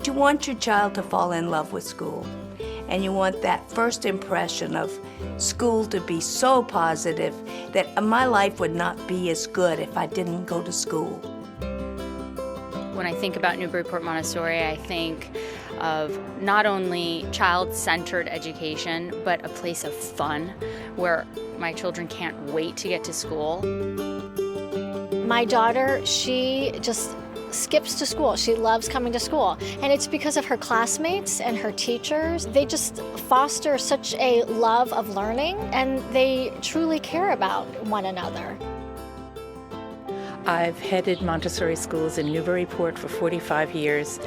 But you want your child to fall in love with school. And you want that first impression of school to be so positive that my life would not be as good if I didn't go to school. When I think about Newburyport Montessori, I think of not only child-centered education, but a place of fun where my children can't wait to get to school. My daughter, she just skips to school. She loves coming to school. And it's because of her classmates and her teachers. They just foster such a love of learning, and they truly care about one another. I've headed Montessori schools in Newburyport for 45 years,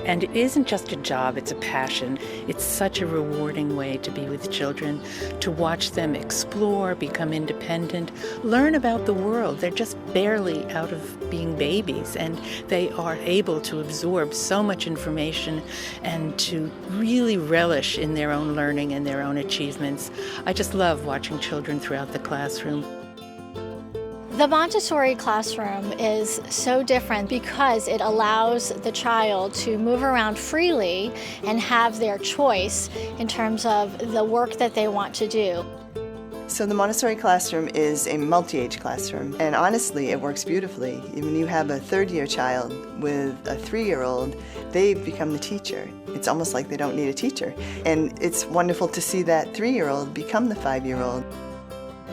and it isn't just a job, it's a passion. It's such a rewarding way to be with children, to watch them explore, become independent, learn about the world. They're just barely out of being babies, and they are able to absorb so much information and to really relish in their own learning and their own achievements. I just love watching children throughout the classroom. The Montessori classroom is so different because it allows the child to move around freely and have their choice in terms of the work that they want to do. So the Montessori classroom is a multi-age classroom, and honestly it works beautifully. When you have a third-year child with a 3-year-old, they become the teacher. It's almost like they don't need a teacher. And it's wonderful to see that 3-year-old become the 5-year-old.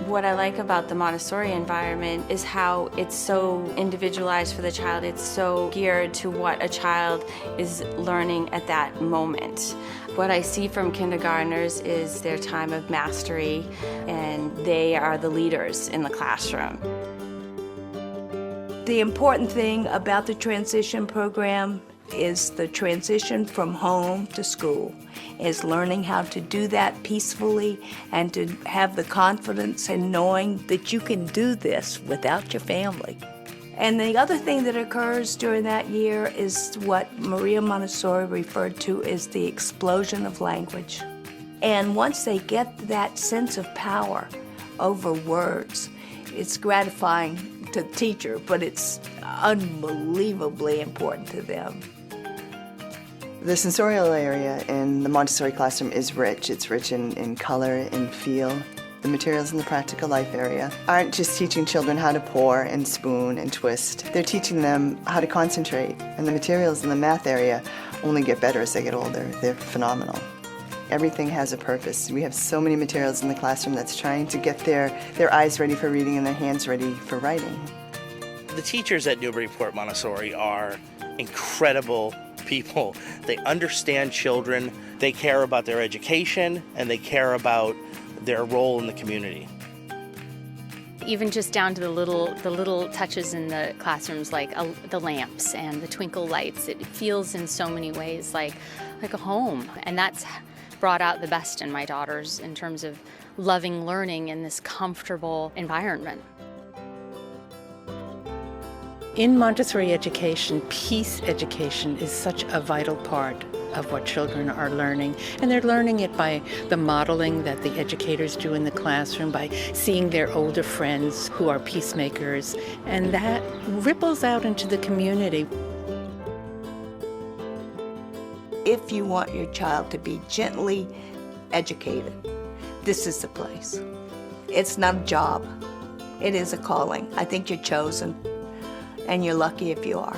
What I like about the Montessori environment is how it's so individualized for the child. It's so geared to what a child is learning at that moment. What I see from kindergartners is their time of mastery, and they are the leaders in the classroom. The important thing about the transition program is the transition from home to school, is learning how to do that peacefully and to have the confidence in knowing that you can do this without your family. And the other thing that occurs during that year is what Maria Montessori referred to as the explosion of language. And once they get that sense of power over words, it's gratifying to the teacher, but it's unbelievably important to them. The sensorial area in the Montessori classroom is rich. It's rich in color and feel. The materials in the practical life area aren't just teaching children how to pour and spoon and twist. They're teaching them how to concentrate. And the materials in the math area only get better as they get older. They're phenomenal. Everything has a purpose. We have so many materials in the classroom that's trying to get their eyes ready for reading and their hands ready for writing. The teachers at Newburyport Montessori are incredible people. They understand children, they care about their education, and they care about their role in the community. Even just down to the little touches in the classrooms, like the lamps and the twinkle lights. It feels in so many ways like a home, and that's brought out the best in my daughters in terms of loving learning in this comfortable environment. In Montessori education, peace education is such a vital part of what children are learning. And they're learning it by the modeling that the educators do in the classroom, by seeing their older friends who are peacemakers, and that ripples out into the community. If you want your child to be gently educated, this is the place. It's not a job. It is a calling. I think you're chosen, and you're lucky if you are.